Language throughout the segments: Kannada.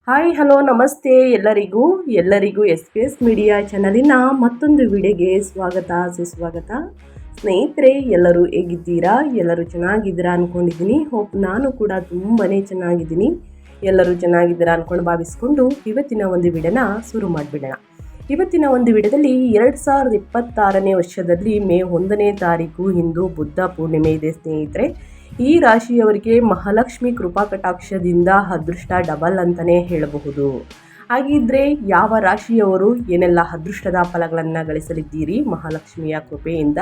ಹಾಯ್ ಹಲೋ ನಮಸ್ತೆ ಎಲ್ಲರಿಗೂ ಎಸ್ ಪಿ ಎಸ್ ಮೀಡಿಯಾ ಚಾನಲಿನ ಮತ್ತೊಂದು ವಿಡಿಯೋಗೆ ಸ್ವಾಗತ ಸುಸ್ವಾಗತ. ಸ್ನೇಹಿತರೆ, ಎಲ್ಲರೂ ಹೇಗಿದ್ದೀರಾ? ಎಲ್ಲರೂ ಚೆನ್ನಾಗಿದ್ದೀರಾ ಅಂದ್ಕೊಂಡಿದ್ದೀನಿ. ನಾನು ಕೂಡ ತುಂಬಾ ಚೆನ್ನಾಗಿದ್ದೀನಿ. ಎಲ್ಲರೂ ಚೆನ್ನಾಗಿದ್ದೀರಾ ಅಂದ್ಕೊಂಡು ಭಾವಿಸ್ಕೊಂಡು ಇವತ್ತಿನ ಒಂದು ವಿಡಿಯೋನ ಶುರು ಮಾಡಿಬಿಡೋಣ. ಇವತ್ತಿನ ಒಂದು ವಿಡಿಯೋದಲ್ಲಿ 2026ನೇ ವರ್ಷದಲ್ಲಿ ಮೇ 1ನೇ ತಾರೀಕು ಇಂದು ಬುದ್ಧ ಪೂರ್ಣಿಮೆ ಇದೆ ಸ್ನೇಹಿತರೆ. ಈ ರಾಶಿಯವರಿಗೆ ಮಹಾಲಕ್ಷ್ಮಿ ಕೃಪಾ ಕಟಾಕ್ಷದಿಂದ ಅದೃಷ್ಟ ಡಬಲ್ ಅಂತಲೇ ಹೇಳಬಹುದು. ಹಾಗಿದ್ರೆ ಯಾವ ರಾಶಿಯವರು ಏನೆಲ್ಲ ಅದೃಷ್ಟದ ಫಲಗಳನ್ನು ಗಳಿಸಲಿದ್ದೀರಿ ಮಹಾಲಕ್ಷ್ಮಿಯ ಕೃಪೆಯಿಂದ,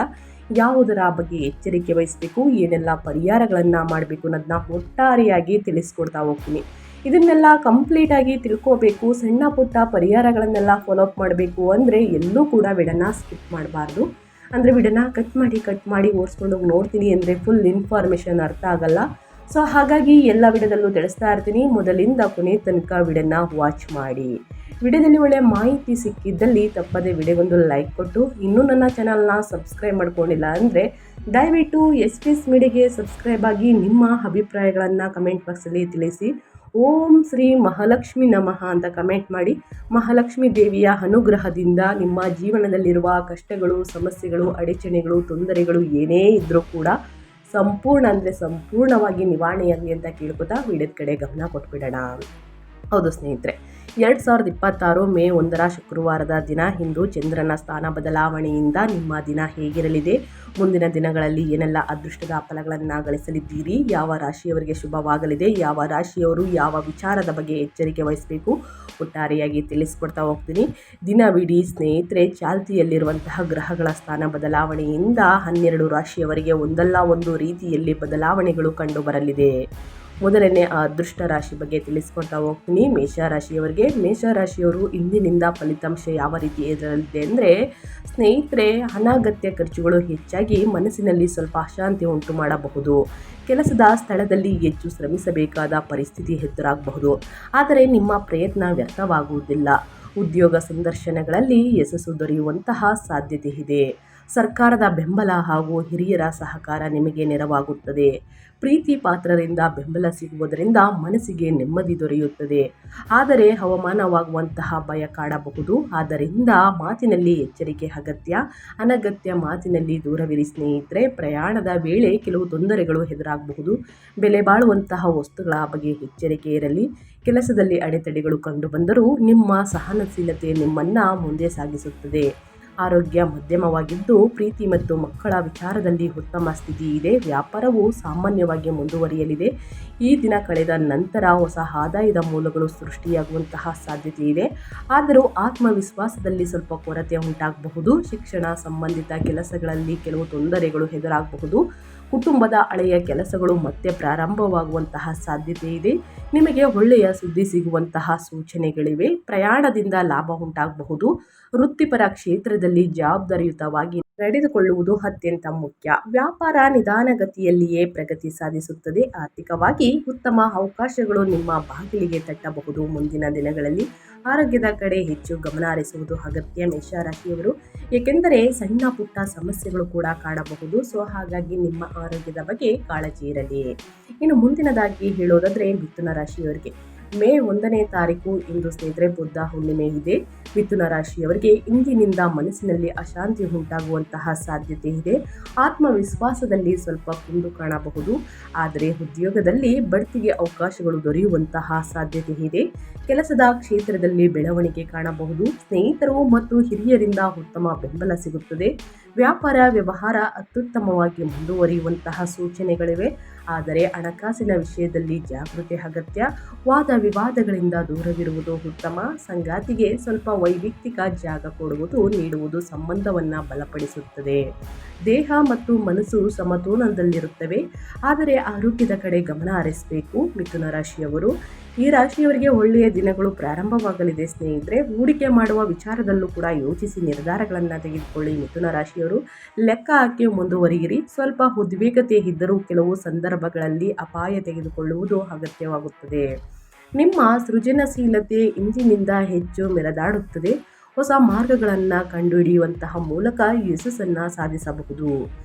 ಯಾವುದರ ಬಗ್ಗೆ ಎಚ್ಚರಿಕೆ ವಹಿಸಬೇಕು, ಏನೆಲ್ಲ ಪರಿಹಾರಗಳನ್ನು ಮಾಡಬೇಕು ಅನ್ನೋದನ್ನ ಒಟ್ಟಾರೆಯಾಗಿ ತಿಳಿಸ್ಕೊಡ್ತಾ ಹೋಗ್ತೀನಿ. ಇದನ್ನೆಲ್ಲ ಕಂಪ್ಲೀಟಾಗಿ ತಿಳ್ಕೋಬೇಕು, ಸಣ್ಣ ಪುಟ್ಟ ಪರಿಹಾರಗಳನ್ನೆಲ್ಲ ಫಾಲೋ ಅಪ್ ಮಾಡಬೇಕು ಅಂದರೆ ಎಲ್ಲೂ ಕೂಡ ವಿಡಿಯೋನ ಸ್ಕಿಪ್ ಮಾಡಬಾರ್ದು. ಅಂದರೆ ವಿಡಿಯೋನ ಕಟ್ ಮಾಡಿ ಓಡಿಸ್ಕೊಂಡು ನೋಡ್ತೀನಿ ಅಂದರೆ ಫುಲ್ ಇನ್ಫಾರ್ಮೇಷನ್ ಅರ್ಥ ಆಗಲ್ಲ. ಸೊ ಹಾಗಾಗಿ ಎಲ್ಲ ವಿಡಿಯೋದಲ್ಲೂ ತಿಳಿಸ್ತಾ ಇರ್ತೀನಿ. ಮೊದಲಿಂದ ಕೊನೆ ತನಕ ವಿಡಿಯೋನ ವಾಚ್ ಮಾಡಿ. ವಿಡಿಯೋದಲ್ಲಿ ಒಳ್ಳೆಯ ಮಾಹಿತಿ ಸಿಕ್ಕಿದ್ದಲ್ಲಿ ತಪ್ಪದೆ ವಿಡಿಯೋಗೊಂದು ಲೈಕ್ ಕೊಟ್ಟು, ಇನ್ನೂ ನನ್ನ ಚಾನಲ್ನ ಸಬ್ಸ್ಕ್ರೈಬ್ ಮಾಡ್ಕೊಂಡಿಲ್ಲ ಅಂದರೆ ದಯವಿಟ್ಟು ಎಸ್ ಪಿ ಎಸ್ ಮೀಡಿಯಾಗೆ ಸಬ್ಸ್ಕ್ರೈಬ್ ಆಗಿ ನಿಮ್ಮ ಅಭಿಪ್ರಾಯಗಳನ್ನು ಕಮೆಂಟ್ ಬಾಕ್ಸಲ್ಲಿ ತಿಳಿಸಿ. ಓಂ ಶ್ರೀ ಮಹಾಲಕ್ಷ್ಮಿ ನಮಃ ಅಂತ ಕಮೆಂಟ್ ಮಾಡಿ. ಮಹಾಲಕ್ಷ್ಮಿ ದೇವಿಯ ಅನುಗ್ರಹದಿಂದ ನಿಮ್ಮ ಜೀವನದಲ್ಲಿರುವ ಕಷ್ಟಗಳು, ಸಮಸ್ಯೆಗಳು, ಅಡಚಣೆಗಳು, ತೊಂದರೆಗಳು ಏನೇ ಇದ್ದರೂ ಕೂಡ ಸಂಪೂರ್ಣವಾಗಿ ನಿವಾರಣೆಯಾಗಲಿ ಅಂತ ಕೇಳ್ಕೊತಾ ವಿಡಿಯೋದ ಕಡೆ ಗಮನ ಕೊಟ್ಬಿಡೋಣ. ಹೌದು ಸ್ನೇಹಿತರೆ, 2026 ಮೇ 1 ಶುಕ್ರವಾರದ ದಿನ ಇಂದು ಚಂದ್ರನ ಸ್ಥಾನ ಬದಲಾವಣೆಯಿಂದ ನಿಮ್ಮ ದಿನ ಹೇಗಿರಲಿದೆ, ಮುಂದಿನ ದಿನಗಳಲ್ಲಿ ಏನೆಲ್ಲ ಅದೃಷ್ಟದ ಫಲಗಳನ್ನು ಗಳಿಸಲಿದ್ದೀರಿ, ಯಾವ ರಾಶಿಯವರಿಗೆ ಶುಭವಾಗಲಿದೆ, ಯಾವ ರಾಶಿಯವರು ಯಾವ ವಿಚಾರದ ಬಗ್ಗೆ ಎಚ್ಚರಿಕೆ ವಹಿಸಬೇಕು, ಒಟ್ಟಾರೆಯಾಗಿ ತಿಳಿಸ್ಕೊಡ್ತಾ ಹೋಗ್ತೀನಿ. ದಿನವಿಡೀ ಸ್ನೇಹಿತರೆ, ಚಾಲ್ತಿಯಲ್ಲಿರುವಂತಹ ಗ್ರಹಗಳ ಸ್ಥಾನ ಬದಲಾವಣೆಯಿಂದ 12 ರಾಶಿಯವರಿಗೆ ಒಂದಲ್ಲ ಒಂದು ರೀತಿಯಲ್ಲಿ ಬದಲಾವಣೆಗಳು ಕಂಡು ಬರಲಿದೆ. ಮೊದಲನೇ ಅದೃಷ್ಟ ರಾಶಿ ಬಗ್ಗೆ ತಿಳಿಸ್ಕೊಳ್ತಾ ಹೋಗ್ತೀನಿ. ಮೇಷರಾಶಿಯವರು ಇಂದಿನಿಂದ ಫಲಿತಾಂಶ ಯಾವ ರೀತಿ ಇರಲಿದೆ ಅಂದರೆ ಸ್ನೇಹಿತರೆ, ಅನಗತ್ಯ ಖರ್ಚುಗಳು ಹೆಚ್ಚಾಗಿ ಮನಸ್ಸಿನಲ್ಲಿ ಸ್ವಲ್ಪ ಅಶಾಂತಿ ಉಂಟು ಮಾಡಬಹುದು. ಕೆಲಸದ ಸ್ಥಳದಲ್ಲಿ ಹೆಚ್ಚು ಶ್ರಮಿಸಬೇಕಾದ ಪರಿಸ್ಥಿತಿ ಎದುರಾಗಬಹುದು. ಆದರೆ ನಿಮ್ಮ ಪ್ರಯತ್ನ ವ್ಯರ್ಥವಾಗುವುದಿಲ್ಲ. ಉದ್ಯೋಗ ಸಂದರ್ಶನಗಳಲ್ಲಿ ಯಶಸ್ಸು ದೊರೆಯುವಂತಹ ಸಾಧ್ಯತೆ ಇದೆ. ಸರ್ಕಾರದ ಬೆಂಬಲ ಹಾಗೂ ಹಿರಿಯರ ಸಹಕಾರ ನಿಮಗೆ ನೆರವಾಗುತ್ತದೆ. ಪ್ರೀತಿ ಪಾತ್ರರಿಂದ ಬೆಂಬಲ ಸಿಗುವುದರಿಂದ ಮನಸ್ಸಿಗೆ ನೆಮ್ಮದಿ ದೊರೆಯುತ್ತದೆ. ಆದರೆ ಹವಾಮಾನವಾಗುವಂತಹ ಭಯ ಕಾಡಬಹುದು. ಆದ್ದರಿಂದ ಮಾತಿನಲ್ಲಿ ಎಚ್ಚರಿಕೆ ಅಗತ್ಯ. ಅನಗತ್ಯ ಮಾತಿನಲ್ಲಿ ದೂರವಿರಿ ಸ್ನೇಹಿತರೆ. ಪ್ರಯಾಣದ ವೇಳೆ ಕೆಲವು ತೊಂದರೆಗಳು ಎದುರಾಗಬಹುದು. ಬೆಲೆ ಬಾಳುವಂತಹ ವಸ್ತುಗಳ ಬಗ್ಗೆ ಎಚ್ಚರಿಕೆ ಇರಲಿ. ಕೆಲಸದಲ್ಲಿ ಅಡೆತಡೆಗಳು ಕಂಡುಬಂದರೂ ನಿಮ್ಮ ಸಹನಶೀಲತೆ ನಿಮ್ಮನ್ನು ಮುಂದೆ ಸಾಗಿಸುತ್ತದೆ. ಆರೋಗ್ಯ ಮಧ್ಯಮವಾಗಿದ್ದು ಪ್ರೀತಿ ಮತ್ತು ಮಕ್ಕಳ ವಿಚಾರದಲ್ಲಿ ಉತ್ತಮ ಸ್ಥಿತಿ ಇದೆ. ವ್ಯಾಪಾರವು ಸಾಮಾನ್ಯವಾಗಿ ಮುಂದುವರಿಯಲಿದೆ. ಈ ದಿನ ಕಳೆದ ನಂತರ ಹೊಸ ಆದಾಯದ ಮೂಲಗಳು ಸೃಷ್ಟಿಯಾಗುವಂತಹ ಸಾಧ್ಯತೆ ಇದೆ. ಆದರೂ ಆತ್ಮವಿಶ್ವಾಸದಲ್ಲಿ ಸ್ವಲ್ಪ ಕೊರತೆ ಉಂಟಾಗಬಹುದು. ಶಿಕ್ಷಣ ಸಂಬಂಧಿತ ಕೆಲಸಗಳಲ್ಲಿ ಕೆಲವು ತೊಂದರೆಗಳು ಎದುರಾಗಬಹುದು. ಕುಟುಂಬದ ಹಳೆಯ ಕೆಲಸಗಳು ಮತ್ತೆ ಪ್ರಾರಂಭವಾಗುವಂತಹ ಸಾಧ್ಯತೆ ಇದೆ. ನಿಮಗೆ ಒಳ್ಳೆಯ ಸುದ್ದಿ ಸಿಗುವಂತಹ ಸೂಚನೆಗಳಿವೆ. ಪ್ರಯಾಣದಿಂದ ಲಾಭ ಉಂಟಾಗಬಹುದು. ವೃತ್ತಿಪರ ಕ್ಷೇತ್ರದಲ್ಲಿ ಜವಾಬ್ದಾರಿಯುತವಾಗಿ ನಡೆದುಕೊಳ್ಳುವುದು ಅತ್ಯಂತ ಮುಖ್ಯ. ವ್ಯಾಪಾರ ನಿಧಾನಗತಿಯಲ್ಲಿಯೇ ಪ್ರಗತಿ ಸಾಧಿಸುತ್ತದೆ. ಆರ್ಥಿಕವಾಗಿ ಉತ್ತಮ ಅವಕಾಶಗಳು ನಿಮ್ಮ ಬಾಗಿಲಿಗೆ ತಟ್ಟಬಹುದು. ಮುಂದಿನ ದಿನಗಳಲ್ಲಿ ಆರೋಗ್ಯದ ಕಡೆ ಹೆಚ್ಚು ಗಮನ ಹರಿಸುವುದು ಅಗತ್ಯ ಮೇಷರಾಶಿಯವರು, ಏಕೆಂದರೆ ಸಣ್ಣ ಪುಟ್ಟ ಸಮಸ್ಯೆಗಳು ಕೂಡ ಕಾಡಬಹುದು. ಸೊ ಹಾಗಾಗಿ ನಿಮ್ಮ ಆರೋಗ್ಯದ ಬಗ್ಗೆ ಕಾಳಜಿ ಇರಲಿ. ಇನ್ನು ಮುಂದಿನದಾಗಿ ಹೇಳೋದಾದರೆ ಮಿಥುನ ರಾಶಿಯವರಿಗೆ ಮೇ 1ನೇ ತಾರೀಕು ಇಂದು ಸ್ನೇಹಿತರೆ ಬುದ್ಧ ಹುಣ್ಣಿಮೆ ಇದೆ. ಮಿಥುನ ರಾಶಿಯವರಿಗೆ ಇಂದಿನಿಂದ ಮನಸ್ಸಿನಲ್ಲಿ ಅಶಾಂತಿ ಉಂಟಾಗುವಂತಹ ಸಾಧ್ಯತೆ ಇದೆ. ಆತ್ಮವಿಶ್ವಾಸದಲ್ಲಿ ಸ್ವಲ್ಪ ಕುಂದು ಕಾಣಬಹುದು. ಆದರೆ ಉದ್ಯೋಗದಲ್ಲಿ ಬಡ್ತಿಗೆ ಅವಕಾಶಗಳು ದೊರೆಯುವಂತಹ ಸಾಧ್ಯತೆ ಇದೆ. ಕೆಲಸದ ಕ್ಷೇತ್ರದಲ್ಲಿ ಬೆಳವಣಿಗೆ ಕಾಣಬಹುದು. ಸ್ನೇಹಿತರು ಮತ್ತು ಹಿರಿಯರಿಂದ ಉತ್ತಮ ಬೆಂಬಲ ಸಿಗುತ್ತದೆ. ವ್ಯಾಪಾರ ವ್ಯವಹಾರ ಅತ್ಯುತ್ತಮವಾಗಿ ಮುಂದುವರಿಯುವಂತಹ ಸೂಚನೆಗಳಿವೆ. ಆದರೆ ಹಣಕಾಸಿನ ವಿಷಯದಲ್ಲಿ ಜಾಗೃತಿ ಅಗತ್ಯ. ವಾದ ವಿವಾದಗಳಿಂದ ದೂರವಿರುವುದು ಉತ್ತಮ. ಸಂಗಾತಿಗೆ ಸ್ವಲ್ಪ ವೈಯಕ್ತಿಕ ಜಾಗ ನೀಡುವುದು ಸಂಬಂಧವನ್ನು ಬಲಪಡಿಸುತ್ತದೆ. ದೇಹ ಮತ್ತು ಮನಸ್ಸು ಸಮತೋಲನದಲ್ಲಿರುತ್ತವೆ. ಆದರೆ ಆರೋಗ್ಯದ ಕಡೆ ಗಮನ ಹರಿಸಬೇಕು ಮಿಥುನ ರಾಶಿಯವರು. ಈ ರಾಶಿಯವರಿಗೆ ಒಳ್ಳೆಯ ದಿನಗಳು ಪ್ರಾರಂಭವಾಗಲಿದೆ ಸ್ನೇಹಿತರೆ. ಹೂಡಿಕೆ ಮಾಡುವ ವಿಚಾರದಲ್ಲೂ ಕೂಡ ಯೋಚಿಸಿ ನಿರ್ಧಾರಗಳನ್ನು ತೆಗೆದುಕೊಳ್ಳಿ ಮಿಥುನ ರಾಶಿಯವರು. ಲೆಕ್ಕ ಹಾಕಿ ಮುಂದುವರಿಯಿರಿ. ಸ್ವಲ್ಪ ಉದ್ವೇಗತೆ ಇದ್ದರೂ ಕೆಲವು ಸಂದರ್ಭಗಳಲ್ಲಿ ಅಪಾಯ ತೆಗೆದುಕೊಳ್ಳುವುದು ಅಗತ್ಯವಾಗುತ್ತದೆ. ನಿಮ್ಮ ಸೃಜನಶೀಲತೆ ಇಂದಿನಿಂದ ಹೆಚ್ಚು ಮೆರೆದಾಡುತ್ತದೆ. ಹೊಸ ಮಾರ್ಗಗಳನ್ನು ಕಂಡುಹಿಡಿಯುವಂತಹ ಮೂಲಕ ಯಶಸ್ಸನ್ನು ಸಾಧಿಸಬಹುದು.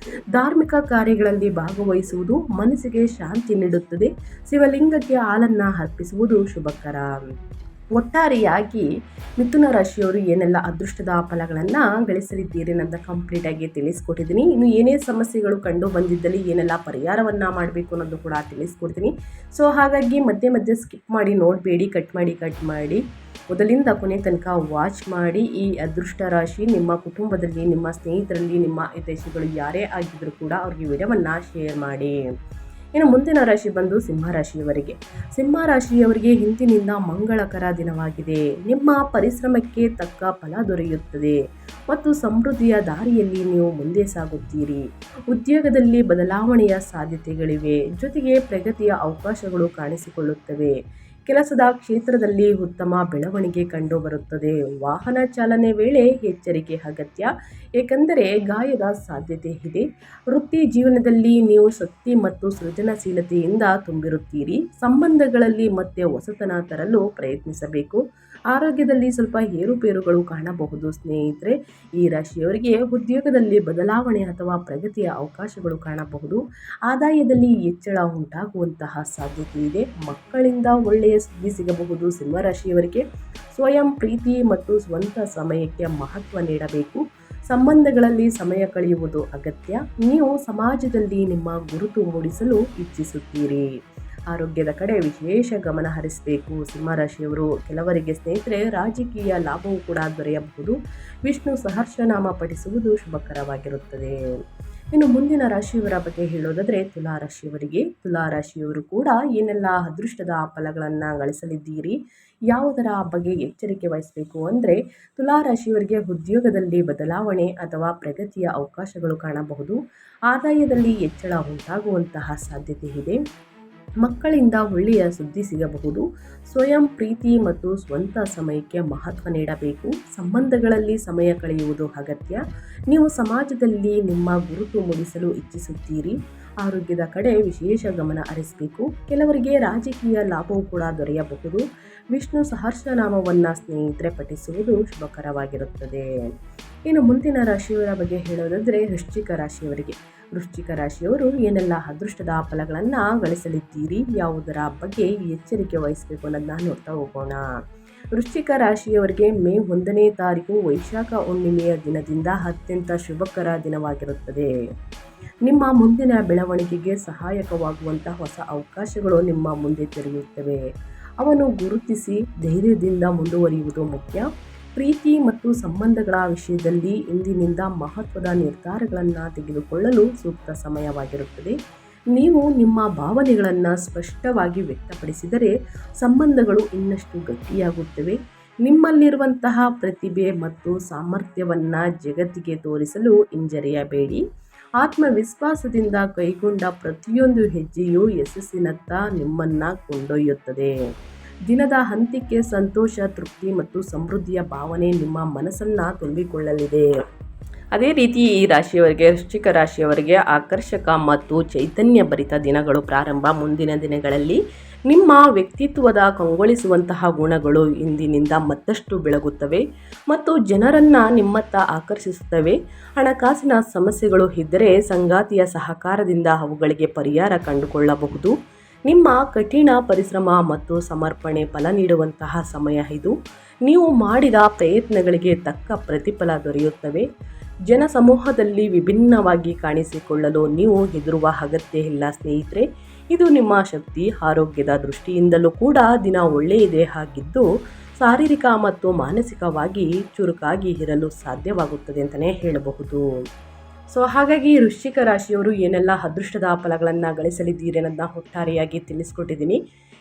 ಧಾರ್ಮಿಕ ಕಾರ್ಯಗಳಲ್ಲಿ ಭಾಗವಹಿಸುವುದು ಮನಸ್ಸಿಗೆ ಶಾಂತಿ ನೀಡುತ್ತದೆ. ಶಿವಲಿಂಗಕ್ಕೆ ಹಾಲನ್ನು ಅರ್ಪಿಸುವುದು ಶುಭಕರ. ಒಟ್ಟಾರೆಯಾಗಿ ಮಿಥುನ ರಾಶಿಯವರು ಏನೆಲ್ಲ ಅದೃಷ್ಟದ ಫಲಗಳನ್ನು ಗಳಿಸಲಿದ್ದೀರಿ ಅನ್ನೋದನ್ನ ಕಂಪ್ಲೀಟಾಗಿ ತಿಳಿಸ್ಕೊಟ್ಟಿದ್ದೀನಿ. ಇನ್ನು ಏನೇ ಸಮಸ್ಯೆಗಳು ಕಂಡು ಬಂದಿದ್ದಲ್ಲಿ ಏನೆಲ್ಲ ಪರಿಹಾರವನ್ನು ಮಾಡಬೇಕು ಅನ್ನೋದು ಕೂಡ ತಿಳಿಸ್ಕೊಡ್ತೀನಿ. ಸೊ ಹಾಗಾಗಿ ಮಧ್ಯೆ ಮಧ್ಯೆ ಸ್ಕಿಪ್ ಮಾಡಿ ನೋಡಬೇಡಿ, ಕಟ್ ಮಾಡಿ ಮೊದಲಿಂದ ಕೊನೆ ತನಕ ವಾಚ್ ಮಾಡಿ. ಈ ಅದೃಷ್ಟ ರಾಶಿ ನಿಮ್ಮ ಕುಟುಂಬದಲ್ಲಿ, ನಿಮ್ಮ ಸ್ನೇಹಿತರಲ್ಲಿ, ನಿಮ್ಮ ಹಿತೈಷಿಗಳು ಯಾರೇ ಆಗಿದ್ದರೂ ಕೂಡ ಅವ್ರಿಗೆ ವಿಡಿಯೋವನ್ನು ಶೇರ್ ಮಾಡಿ. ಇನ್ನು ಮುಂದಿನ ರಾಶಿ ಬಂದು ಸಿಂಹರಾಶಿಯವರಿಗೆ. ಸಿಂಹರಾಶಿಯವರಿಗೆ ಹಿಂದಿನಿಂದ ಮಂಗಳಕರ ದಿನವಾಗಿದೆ. ನಿಮ್ಮ ಪರಿಶ್ರಮಕ್ಕೆ ತಕ್ಕ ಫಲ ದೊರೆಯುತ್ತದೆ ಮತ್ತು ಸಮೃದ್ಧಿಯ ದಾರಿಯಲ್ಲಿ ನೀವು ಮುಂದೆ ಸಾಗುತ್ತೀರಿ. ಉದ್ಯೋಗದಲ್ಲಿ ಬದಲಾವಣೆಯ ಸಾಧ್ಯತೆಗಳಿವೆ, ಜೊತೆಗೆ ಪ್ರಗತಿಯ ಅವಕಾಶಗಳು ಕಾಣಿಸಿಕೊಳ್ಳುತ್ತವೆ. ಕೆಲಸದ ಕ್ಷೇತ್ರದಲ್ಲಿ ಉತ್ತಮ ಬೆಳವಣಿಗೆ ಕಂಡುಬರುತ್ತದೆ. ವಾಹನ ಚಾಲನೆ ವೇಳೆ ಎಚ್ಚರಿಕೆ ಅಗತ್ಯ, ಏಕೆಂದರೆ ಗಾಯದ ಸಾಧ್ಯತೆ ಇದೆ. ವೃತ್ತಿ ಜೀವನದಲ್ಲಿ ನೀವು ಶಕ್ತಿ ಮತ್ತು ಸೃಜನಶೀಲತೆಯಿಂದ ತುಂಬಿರುತ್ತೀರಿ. ಸಂಬಂಧಗಳಲ್ಲಿ ಮತ್ತೆ ಹೊಸತನ ತರಲು ಪ್ರಯತ್ನಿಸಬೇಕು. ಆರೋಗ್ಯದಲ್ಲಿ ಸ್ವಲ್ಪ ಏರುಪೇರುಗಳು ಕಾಣಬಹುದು ಸ್ನೇಹಿತರೆ. ಈ ರಾಶಿಯವರಿಗೆ ಉದ್ಯೋಗದಲ್ಲಿ ಬದಲಾವಣೆ ಅಥವಾ ಪ್ರಗತಿಯ ಅವಕಾಶಗಳು ಕಾಣಬಹುದು. ಆದಾಯದಲ್ಲಿ ಹೆಚ್ಚಳ ಉಂಟಾಗುವಂತಹ ಸಾಧ್ಯತೆ ಇದೆ. ಮಕ್ಕಳಿಂದ ಒಳ್ಳೆಯ ಸುದ್ದಿ ಸಿಗಬಹುದು. ಸಿಂಹರಾಶಿಯವರಿಗೆ ಸ್ವಯಂ ಪ್ರೀತಿ ಮತ್ತು ಸ್ವಂತ ಸಮಯಕ್ಕೆ ಮಹತ್ವ ನೀಡಬೇಕು. ಸಂಬಂಧಗಳಲ್ಲಿ ಸಮಯ ಕಳೆಯುವುದು ಅಗತ್ಯ. ನೀವು ಸಮಾಜದಲ್ಲಿ ನಿಮ್ಮ ಗುರುತು ಮೂಡಿಸಲು ಇಚ್ಛಿಸುತ್ತೀರಿ. ಆರೋಗ್ಯದ ಕಡೆ ವಿಶೇಷ ಗಮನ ಹರಿಸಬೇಕು ಸಿಂಹರಾಶಿಯವರು. ಕೆಲವರಿಗೆ ಸ್ನೇಹಿತರೆ ರಾಜಕೀಯ ಲಾಭವೂ ಕೂಡ ದೊರೆಯಬಹುದು. ವಿಷ್ಣು ಸಹಸ್ರನಾಮ ಪಠಿಸುವುದು ಶುಭಕರವಾಗಿರುತ್ತದೆ. ಇನ್ನು ಮುಂದಿನ ರಾಶಿಯವರ ಬಗ್ಗೆ ಹೇಳೋದಾದರೆ ತುಲಾರಾಶಿಯವರಿಗೆ. ತುಲಾರಾಶಿಯವರು ಕೂಡ ಏನೆಲ್ಲ ಅದೃಷ್ಟದ ಫಲಗಳನ್ನು ಗಳಿಸಲಿದ್ದೀರಿ, ಯಾವುದರ ಬಗ್ಗೆ ಎಚ್ಚರಿಕೆ ವಹಿಸಬೇಕು ಅಂದರೆ, ತುಲಾರಾಶಿಯವರಿಗೆ ಉದ್ಯೋಗದಲ್ಲಿ ಬದಲಾವಣೆ ಅಥವಾ ಪ್ರಗತಿಯ ಅವಕಾಶಗಳು ಕಾಣಬಹುದು. ಆದಾಯದಲ್ಲಿ ಹೆಚ್ಚಳ ಉಂಟಾಗುವಂತಹ ಸಾಧ್ಯತೆ ಇದೆ. ಮಕ್ಕಳಿಂದ ಒಳ್ಳೆಯ ಸುದ್ದಿ ಸಿಗಬಹುದು. ಸ್ವಯಂ ಪ್ರೀತಿ ಮತ್ತು ಸ್ವಂತ ಸಮಯಕ್ಕೆ ಮಹತ್ವ ನೀಡಬೇಕು. ಸಂಬಂಧಗಳಲ್ಲಿ ಸಮಯ ಕಳೆಯುವುದು ಅಗತ್ಯ. ನೀವು ಸಮಾಜದಲ್ಲಿ ನಿಮ್ಮ ಗುರುತು ಮೂಡಿಸಲು ಇಚ್ಛಿಸುತ್ತೀರಿ. ಆರೋಗ್ಯದ ಕಡೆ ವಿಶೇಷ ಗಮನ ಹರಿಸಬೇಕು. ಕೆಲವರಿಗೆ ರಾಜಕೀಯ ಲಾಭವೂ ಕೂಡ ದೊರೆಯಬಹುದು. ವಿಷ್ಣು ಸಹಸ್ರನಾಮವನ್ನು ಸ್ನೇಹಿತರೆ ಪಠಿಸುವುದು ಶುಭಕರವಾಗಿರುತ್ತದೆ. ಇನ್ನು ಮುಂದಿನ ರಾಶಿಯವರ ಬಗ್ಗೆ ಹೇಳೋದಾದರೆ ವೃಶ್ಚಿಕ ರಾಶಿಯವರಿಗೆ. ವೃಶ್ಚಿಕ ರಾಶಿಯವರು ಏನೆಲ್ಲ ಅದೃಷ್ಟದ ಫಲಗಳನ್ನು ಗಳಿಸಲಿದ್ದೀರಿ, ಯಾವುದರ ಬಗ್ಗೆ ಎಚ್ಚರಿಕೆ ವಹಿಸಬೇಕು ಅನ್ನೋದನ್ನ ನೋಡ್ತಾ ಹೋಗೋಣ. ವೃಶ್ಚಿಕ ರಾಶಿಯವರಿಗೆ ಮೇ 1ನೇ ತಾರೀಕು ವೈಶಾಖ ಹುಣ್ಣಿಮೆಯ ದಿನದಿಂದ ಅತ್ಯಂತ ಶುಭಕರ ದಿನವಾಗಿರುತ್ತದೆ. ನಿಮ್ಮ ಮುಂದಿನ ಬೆಳವಣಿಗೆಗೆ ಸಹಾಯಕವಾಗುವಂತಹ ಹೊಸ ಅವಕಾಶಗಳು ನಿಮ್ಮ ಮುಂದೆ ತೆರೆಯುತ್ತವೆ. ಅವನ್ನು ಗುರುತಿಸಿ ಧೈರ್ಯದಿಂದ ಮುಂದುವರಿಯುವುದು ಮುಖ್ಯ. ಪ್ರೀತಿ ಮತ್ತು ಸಂಬಂಧಗಳ ವಿಷಯದಲ್ಲಿ ಇಂದಿನಿಂದ ಮಹತ್ವದ ನಿರ್ಧಾರಗಳನ್ನು ತೆಗೆದುಕೊಳ್ಳಲು ಸೂಕ್ತ ಸಮಯವಾಗಿರುತ್ತದೆ. ನೀವು ನಿಮ್ಮ ಭಾವನೆಗಳನ್ನು ಸ್ಪಷ್ಟವಾಗಿ ವ್ಯಕ್ತಪಡಿಸಿದರೆ ಸಂಬಂಧಗಳು ಇನ್ನಷ್ಟು ಗಟ್ಟಿಯಾಗುತ್ತವೆ. ನಿಮ್ಮಲ್ಲಿರುವಂತಹ ಪ್ರತಿಭೆ ಮತ್ತು ಸಾಮರ್ಥ್ಯವನ್ನು ಜಗತ್ತಿಗೆ ತೋರಿಸಲು ಹಿಂಜರಿಯಬೇಡಿ. ಆತ್ಮವಿಶ್ವಾಸದಿಂದ ಕೈಗೊಂಡ ಪ್ರತಿಯೊಂದು ಹೆಜ್ಜೆಯೂ ಯಶಸ್ಸಿನತ್ತ ನಿಮ್ಮನ್ನು ಕೊಂಡೊಯ್ಯುತ್ತದೆ. ದಿನದ ಅಂತ್ಯಕ್ಕೆ ಸಂತೋಷ, ತೃಪ್ತಿ ಮತ್ತು ಸಮೃದ್ಧಿಯ ಭಾವನೆ ನಿಮ್ಮ ಮನಸ್ಸನ್ನು ತುಂಬಿಕೊಳ್ಳಲಿದೆ. ಅದೇ ರೀತಿ ಈ ರಾಶಿಯವರಿಗೆ, ವೃಶ್ಚಿಕ ರಾಶಿಯವರಿಗೆ ಆಕರ್ಷಕ ಮತ್ತು ಚೈತನ್ಯ ಭರಿತ ದಿನಗಳು ಪ್ರಾರಂಭ. ಮುಂದಿನ ದಿನಗಳಲ್ಲಿ ನಿಮ್ಮ ವ್ಯಕ್ತಿತ್ವದ ಕಂಗೊಳಿಸುವಂತಹ ಗುಣಗಳು ಇಂದಿನಿಂದ ಮತ್ತಷ್ಟು ಬೆಳಗುತ್ತವೆ ಮತ್ತು ಜನರನ್ನು ನಿಮ್ಮತ್ತ ಆಕರ್ಷಿಸುತ್ತವೆ. ಹಣಕಾಸಿನ ಸಮಸ್ಯೆಗಳು ಇದ್ದರೆ ಸಂಗಾತಿಯ ಸಹಕಾರದಿಂದ ಅವುಗಳಿಗೆ ಪರಿಹಾರ ಕಂಡುಕೊಳ್ಳಬಹುದು. ನಿಮ್ಮ ಕಠಿಣ ಪರಿಶ್ರಮ ಮತ್ತು ಸಮರ್ಪಣೆ ಫಲ ನೀಡುವಂತಹ ಸಮಯ ಇದು. ನೀವು ಮಾಡಿದ ಪ್ರಯತ್ನಗಳಿಗೆ ತಕ್ಕ ಪ್ರತಿಫಲ ದೊರೆಯುತ್ತವೆ. ಜನಸಮೂಹದಲ್ಲಿ ವಿಭಿನ್ನವಾಗಿ ಕಾಣಿಸಿಕೊಳ್ಳಲು ನೀವು ಹೆದರುವ ಅಗತ್ಯ ಇಲ್ಲ ಸ್ನೇಹಿತರೆ. ಇದು ನಿಮ್ಮ ಶಕ್ತಿ, ಆರೋಗ್ಯದ ದೃಷ್ಟಿಯಿಂದಲೂ ಕೂಡ ದಿನ ಒಳ್ಳೆಯದೇ ಆಗಿದ್ದು ಶಾರೀರಿಕ ಮತ್ತು ಮಾನಸಿಕವಾಗಿ ಚುರುಕಾಗಿ ಇರಲು ಸಾಧ್ಯವಾಗುತ್ತದೆ ಅಂತಲೇ ಹೇಳಬಹುದು. ಸೊ ಹಾಗಾಗಿ ವೃಶ್ಚಿಕ ರಾಶಿಯವರು ಏನೆಲ್ಲ ಅದೃಷ್ಟದ ಫಲಗಳನ್ನು ಗಳಿಸಲಿದ್ದೀರಿ ಅನ್ನೋದನ್ನ ಒಟ್ಟಾರೆಯಾಗಿ ತಿಳಿಸ್ಕೊಟ್ಟಿದ್ದೀನಿ.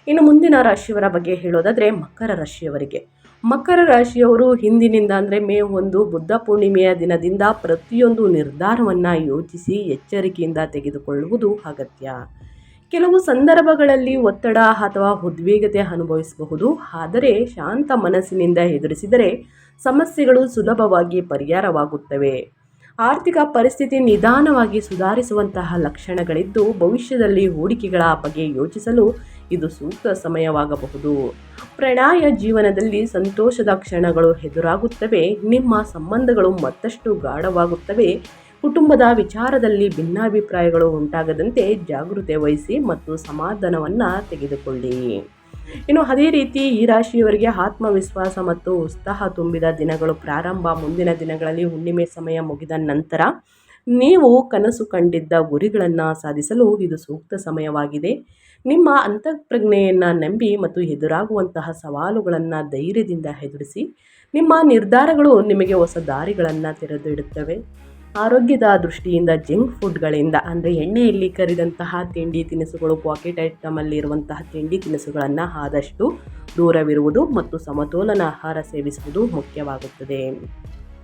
ಇನ್ನು ಮುಂದಿನ ರಾಶಿಯವರ ಬಗ್ಗೆ ಹೇಳೋದಾದರೆ ಮಕರ ರಾಶಿಯವರಿಗೆ. ಮಕರ ರಾಶಿಯವರು ಹಿಂದಿನಿಂದ ಅಂದರೆ ಮೇ 1 ಬುದ್ಧ ಪೂರ್ಣಿಮೆಯ ದಿನದಿಂದ ಪ್ರತಿಯೊಂದು ನಿರ್ಧಾರವನ್ನು ಯೋಚಿಸಿ ಎಚ್ಚರಿಕೆಯಿಂದ ತೆಗೆದುಕೊಳ್ಳುವುದು ಅಗತ್ಯ. ಕೆಲವು ಸಂದರ್ಭಗಳಲ್ಲಿ ಒತ್ತಡ ಅಥವಾ ಉದ್ವೇಗತೆ ಅನುಭವಿಸಬಹುದು. ಆದರೆ ಶಾಂತ ಮನಸ್ಸಿನಿಂದ ಎದುರಿಸಿದರೆ ಸಮಸ್ಯೆಗಳು ಸುಲಭವಾಗಿ ಪರಿಹಾರವಾಗುತ್ತವೆ. ಆರ್ಥಿಕ ಪರಿಸ್ಥಿತಿ ನಿಧಾನವಾಗಿ ಸುಧಾರಿಸುವಂತಹ ಲಕ್ಷಣಗಳಿದ್ದು ಭವಿಷ್ಯದಲ್ಲಿ ಹೂಡಿಕೆಗಳ ಬಗ್ಗೆ ಯೋಚಿಸಲು ಇದು ಸೂಕ್ತ ಸಮಯವಾಗಬಹುದು. ಪ್ರಣಯ ಜೀವನದಲ್ಲಿ ಸಂತೋಷದ ಕ್ಷಣಗಳು ಎದುರಾಗುತ್ತವೆ. ನಿಮ್ಮ ಸಂಬಂಧಗಳು ಮತ್ತಷ್ಟು ಗಾಢವಾಗುತ್ತವೆ. ಕುಟುಂಬದ ವಿಚಾರದಲ್ಲಿ ಭಿನ್ನಾಭಿಪ್ರಾಯಗಳು ಉಂಟಾಗದಂತೆ ಜಾಗೃತೆ ವಹಿಸಿ ಮತ್ತು ಸಮಾಧಾನವನ್ನು ತೆಗೆದುಕೊಳ್ಳಿ. ಇನ್ನು ಅದೇ ರೀತಿ ಈ ರಾಶಿಯವರಿಗೆ ಆತ್ಮವಿಶ್ವಾಸ ಮತ್ತು ಉತ್ಸಾಹ ತುಂಬಿದ ದಿನಗಳು ಪ್ರಾರಂಭ. ಮುಂದಿನ ದಿನಗಳಲ್ಲಿ ಹುಣ್ಣಿಮೆ ಸಮಯ ಮುಗಿದ ನಂತರ ನೀವು ಕನಸು ಕಂಡಿದ್ದ ಗುರಿಗಳನ್ನು ಸಾಧಿಸಲು ಇದು ಸೂಕ್ತ ಸಮಯವಾಗಿದೆ. ನಿಮ್ಮ ಅಂತಃಪ್ರಜ್ಞೆಯನ್ನು ನಂಬಿ ಮತ್ತು ಎದುರಾಗುವಂತಹ ಸವಾಲುಗಳನ್ನು ಧೈರ್ಯದಿಂದ ಎದುರಿಸಿ. ನಿಮ್ಮ ನಿರ್ಧಾರಗಳು ನಿಮಗೆ ಹೊಸ ದಾರಿಗಳನ್ನು ತೆರೆದಿಡುತ್ತವೆ. ಆರೋಗ್ಯದ ದೃಷ್ಟಿಯಿಂದ ಜಂಕ್ ಫುಡ್ಗಳಿಂದ ಅಂದರೆ ಎಣ್ಣೆಯಲ್ಲಿ ಕರಿದಂತಹ ತಿಂಡಿ ತಿನಿಸುಗಳು, ಪಾಕೆಟ್ ಐಟಮಲ್ಲಿ ಇರುವಂತಹ ತಿಂಡಿ ತಿನಿಸುಗಳನ್ನು ಆದಷ್ಟು ದೂರವಿರುವುದು ಮತ್ತು ಸಮತೋಲನ ಆಹಾರ ಸೇವಿಸುವುದು ಮುಖ್ಯವಾಗುತ್ತದೆ.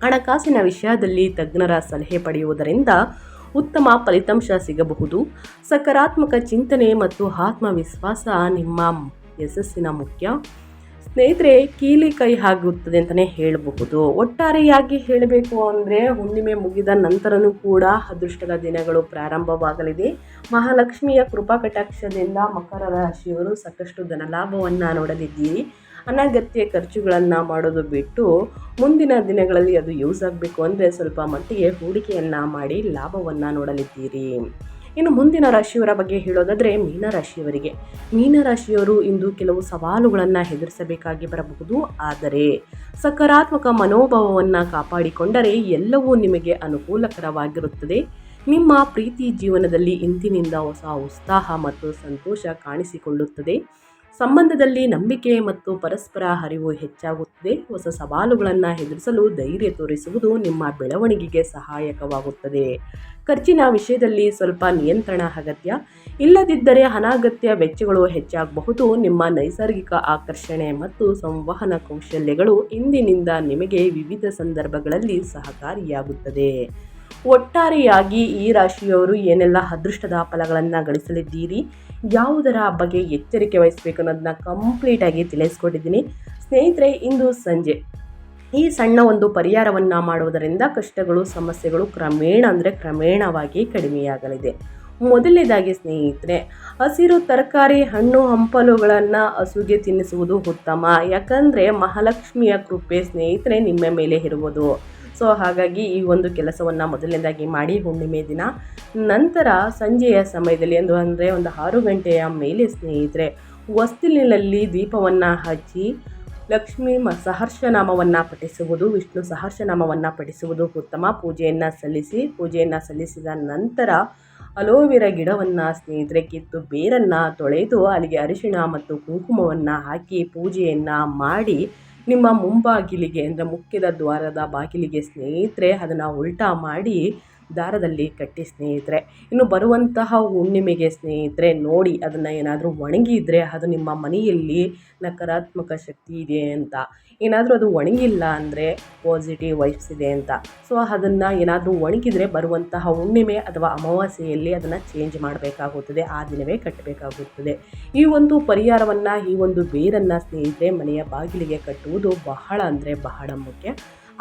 ಹಣಕಾಸಿನ ವಿಷಯದಲ್ಲಿ ತಜ್ಞರ ಸಲಹೆ ಪಡೆಯುವುದರಿಂದ ಉತ್ತಮ ಫಲಿತಾಂಶ ಸಿಗಬಹುದು. ಸಕಾರಾತ್ಮಕ ಚಿಂತನೆ ಮತ್ತು ಆತ್ಮವಿಶ್ವಾಸ ನಿಮ್ಮ ಯಶಸ್ಸಿನ ಮುಖ್ಯ. ಸ್ನೇಹಿತರೆ, ಕೀಲಿ ಕೈ ಆಗುತ್ತದೆ ಅಂತಲೇ ಹೇಳಬಹುದು. ಒಟ್ಟಾರೆಯಾಗಿ ಹೇಳಬೇಕು ಅಂದರೆ ಹುಣ್ಣಿಮೆ ಮುಗಿದ ನಂತರನೂ ಕೂಡ ಅದೃಷ್ಟದ ದಿನಗಳು ಪ್ರಾರಂಭವಾಗಲಿದೆ. ಮಹಾಲಕ್ಷ್ಮಿಯ ಕೃಪಾ ಕಟಾಕ್ಷದಿಂದ ಮಕರ ರಾಶಿಯವರು ಸಾಕಷ್ಟು ಧನಲಾಭವನ್ನು ನೋಡಲಿದ್ದೀರಿ. ಅನಗತ್ಯ ಖರ್ಚುಗಳನ್ನು ಮಾಡೋದು ಬಿಟ್ಟು ಮುಂದಿನ ದಿನಗಳಲ್ಲಿ ಅದು ಯೂಸ್ ಆಗಬೇಕು ಅಂದರೆ ಸ್ವಲ್ಪ ಮಟ್ಟಿಗೆ ಹೂಡಿಕೆಯನ್ನು ಮಾಡಿ ಲಾಭವನ್ನು ನೋಡಲಿದ್ದೀರಿ. ಇನ್ನು ಮುಂದಿನ ರಾಶಿಯವರ ಬಗ್ಗೆ ಹೇಳೋದಾದರೆ ಮೀನರಾಶಿಯವರು ಇಂದು ಕೆಲವು ಸವಾಲುಗಳನ್ನು ಎದುರಿಸಬೇಕಾಗಿ ಬರಬಹುದು. ಆದರೆ ಸಕಾರಾತ್ಮಕ ಮನೋಭಾವವನ್ನು ಕಾಪಾಡಿಕೊಂಡರೆ ಎಲ್ಲವೂ ನಿಮಗೆ ಅನುಕೂಲಕರವಾಗಿರುತ್ತದೆ. ನಿಮ್ಮ ಪ್ರೀತಿ ಜೀವನದಲ್ಲಿ ಇಂದಿನಿಂದ ಹೊಸ ಉತ್ಸಾಹ ಮತ್ತು ಸಂತೋಷ ಕಾಣಿಸಿಕೊಳ್ಳುತ್ತದೆ. ಸಂಬಂಧದಲ್ಲಿ ನಂಬಿಕೆ ಮತ್ತು ಪರಸ್ಪರ ಅರಿವು ಹೆಚ್ಚಾಗುತ್ತದೆ. ಹೊಸ ಸವಾಲುಗಳನ್ನು ಎದುರಿಸಲು ಧೈರ್ಯ ತೋರಿಸುವುದು ನಿಮ್ಮ ಬೆಳವಣಿಗೆಗೆ ಸಹಾಯಕವಾಗುತ್ತದೆ. ಖರ್ಚಿನ ವಿಷಯದಲ್ಲಿ ಸ್ವಲ್ಪ ನಿಯಂತ್ರಣ ಅಗತ್ಯ. ಇಲ್ಲದಿದ್ದರೆ ಅನಗತ್ಯ ವೆಚ್ಚಗಳು ಹೆಚ್ಚಾಗಬಹುದು. ನಿಮ್ಮ ನೈಸರ್ಗಿಕ ಆಕರ್ಷಣೆ ಮತ್ತು ಸಂವಹನ ಕೌಶಲ್ಯಗಳು ಇಂದಿನಿಂದ ನಿಮಗೆ ವಿವಿಧ ಸಂದರ್ಭಗಳಲ್ಲಿ ಸಹಕಾರಿಯಾಗುತ್ತದೆ. ಒಟ್ಟಾರೆಯಾಗಿ ಈ ರಾಶಿಯವರು ಏನೆಲ್ಲ ಅದೃಷ್ಟದ ಫಲಗಳನ್ನು ಗಳಿಸಲಿದ್ದೀರಿ, ಯಾವುದರ ಬಗ್ಗೆ ಎಚ್ಚರಿಕೆ ವಹಿಸಬೇಕು ಅನ್ನೋದನ್ನ ಕಂಪ್ಲೀಟಾಗಿ ತಿಳಿಸ್ಕೊಟ್ಟಿದ್ದೀನಿ. ಸ್ನೇಹಿತರೆ, ಇಂದು ಸಂಜೆ ಈ ಸಣ್ಣ ಒಂದು ಪರಿಹಾರವನ್ನು ಮಾಡುವುದರಿಂದ ಕಷ್ಟಗಳು ಸಮಸ್ಯೆಗಳು ಕ್ರಮೇಣವಾಗಿ ಕಡಿಮೆಯಾಗಲಿದೆ. ಮೊದಲನೇದಾಗಿ ಸ್ನೇಹಿತರೆ, ಹಸಿರು ತರಕಾರಿ ಹಣ್ಣು ಹಂಪಲುಗಳನ್ನು ಹಸುಗೆ ತಿನ್ನಿಸುವುದು ಉತ್ತಮ. ಯಾಕಂದರೆ ಮಹಾಲಕ್ಷ್ಮಿಯ ಕೃಪೆ ಸ್ನೇಹಿತರೆ ನಿಮ್ಮ ಮೇಲೆ ಇರುವುದು. ಸೊ ಹಾಗಾಗಿ ಈ ಒಂದು ಕೆಲಸವನ್ನು ಮೊದಲನೇದಾಗಿ ಮಾಡಿ ಹುಣ್ಣಿಮೆ ದಿನ. ನಂತರ ಸಂಜೆಯ ಸಮಯದಲ್ಲಿ ಅಂದರೆ ಒಂದು 6 ಗಂಟೆಯ ಮೇಲೆ ಸ್ನೇಹಿತರೆ ಹೊಸ್ತಿಲಿನಲ್ಲಿ ದೀಪವನ್ನು ಹಚ್ಚಿ ಲಕ್ಷ್ಮೀ ಸಹಸ್ರನಾಮವನ್ನು ಪಠಿಸುವುದು, ವಿಷ್ಣು ಸಹಸ್ರನಾಮವನ್ನು ಪಠಿಸುವುದು ಉತ್ತಮ. ಪೂಜೆಯನ್ನು ಸಲ್ಲಿಸಿದ ನಂತರ ಅಲೋವೆರಾ ಗಿಡವನ್ನು ಸ್ನೇಹಿತರೆ ಕಿತ್ತು ಬೇರನ್ನು ತೊಳೆದು ಅಲ್ಲಿಗೆ ಅರಿಶಿಣ ಮತ್ತು ಕುಂಕುಮವನ್ನು ಹಾಕಿ ಪೂಜೆಯನ್ನು ಮಾಡಿ ನಿಮ್ಮ ಮುಂಬಾಗಿಲಿಗೆ ಅಂದರೆ ಮುಖ್ಯದ ದ್ವಾರದ ಬಾಗಿಲಿಗೆ ಸ್ನೇಹಿತರೆ ಅದನ್ನು ಉಲ್ಟಾ ಮಾಡಿ ದಾರದಲ್ಲಿ ಕಟ್ಟಿ ಸ್ನೇಹಿತರೆ. ಇನ್ನು ಬರುವಂತಹ ಹುಣ್ಣಿಮೆಗೆ ಸ್ನೇಹಿತರೆ ನೋಡಿ ಅದನ್ನು ಏನಾದರೂ ಒಣಗಿದರೆ ಅದು ನಿಮ್ಮ ಮನೆಯಲ್ಲಿ ನಕಾರಾತ್ಮಕ ಶಕ್ತಿ ಇದೆ ಅಂತ, ಏನಾದರೂ ಅದು ಒಣಗಿಲ್ಲ ಅಂದರೆ ಪಾಸಿಟಿವ್ ವೈಬ್ಸ್ ಇದೆ ಅಂತ. ಸೊ ಅದನ್ನು ಏನಾದರೂ ಒಣಗಿದರೆ ಬರುವಂತಹ ಹುಣ್ಣಿಮೆ ಅಥವಾ ಅಮಾವಾಸ್ಯೆಯಲ್ಲಿ ಅದನ್ನು ಚೇಂಜ್ ಮಾಡಬೇಕಾಗುತ್ತದೆ, ಆ ದಿನವೇ ಕಟ್ಟಬೇಕಾಗುತ್ತದೆ. ಈ ಒಂದು ಪರಿಹಾರವನ್ನು ಈ ಒಂದು ಬೇರನ್ನು ಸ್ನೇಹಿತರೆ ಮನೆಯ ಬಾಗಿಲಿಗೆ ಕಟ್ಟುವುದು ಬಹಳ ಮುಖ್ಯ.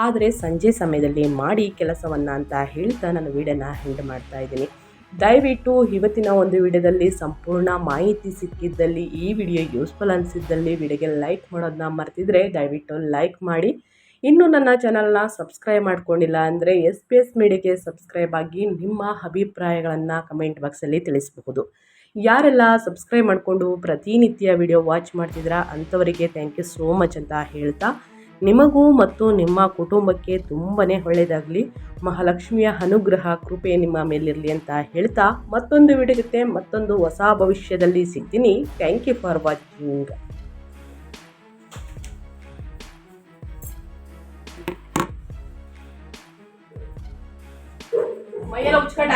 ಆದರೆ ಸಂಜೆ ಸಮಯದಲ್ಲಿ ಮಾಡಿ ಕೆಲಸವನ್ನು ಅಂತ ಹೇಳ್ತಾ ನಾನು ವಿಡಿಯೋನ ಎಂಡ್ ಮಾಡ್ತಾ ಇದ್ದೀನಿ. ದಯವಿಟ್ಟು ಇವತ್ತಿನ ಒಂದು ವಿಡಿಯೋದಲ್ಲಿ ಸಂಪೂರ್ಣ ಮಾಹಿತಿ ಸಿಕ್ಕಿದ್ದಲ್ಲಿ, ಈ ವಿಡಿಯೋ ಯೂಸ್ಫುಲ್ ಅನಿಸಿದ್ದಲ್ಲಿ ವಿಡಿಯೋಗೆ ಲೈಕ್ ಮಾಡೋದನ್ನ ಮರ್ತಿದ್ರೆ ದಯವಿಟ್ಟು ಲೈಕ್ ಮಾಡಿ. ಇನ್ನೂ ನನ್ನ ಚಾನಲ್ನ ಸಬ್ಸ್ಕ್ರೈಬ್ ಮಾಡ್ಕೊಂಡಿಲ್ಲ ಅಂದರೆ SPS ಮೀಡಿಯಾಗೆ ಸಬ್ಸ್ಕ್ರೈಬ್ ಆಗಿ ನಿಮ್ಮ ಅಭಿಪ್ರಾಯಗಳನ್ನು ಕಮೆಂಟ್ ಬಾಕ್ಸಲ್ಲಿ ತಿಳಿಸಬಹುದು. ಯಾರೆಲ್ಲ ಸಬ್ಸ್ಕ್ರೈಬ್ ಮಾಡಿಕೊಂಡು ಪ್ರತಿನಿತ್ಯ ವಿಡಿಯೋ ವಾಚ್ ಮಾಡ್ತಿದ್ದೀರಾ ಅಂಥವರಿಗೆ ಥ್ಯಾಂಕ್ ಯು ಸೋ ಮಚ್ ಅಂತ ಹೇಳ್ತಾ, ನಿಮಗೂ ಮತ್ತು ನಿಮ್ಮ ಕುಟುಂಬಕ್ಕೆ ತುಂಬಾ ಒಳ್ಳೆಯದಾಗಲಿ, ಮಹಾಲಕ್ಷ್ಮಿಯ ಅನುಗ್ರಹ ಕೃಪೆ ನಿಮ್ಮ ಮೇಲಿರಲಿ ಅಂತ ಹೇಳ್ತಾ ಮತ್ತೊಂದು ವಿಡಿಯೋ ಜೊತೆ ಮತ್ತೊಂದು ಹೊಸ ಭವಿಷ್ಯದಲ್ಲಿ ಸಿಗ್ತೀನಿ. Thank you for watching. ಮೈಯೆಲ್ಲ ಉಚ್ಕಟ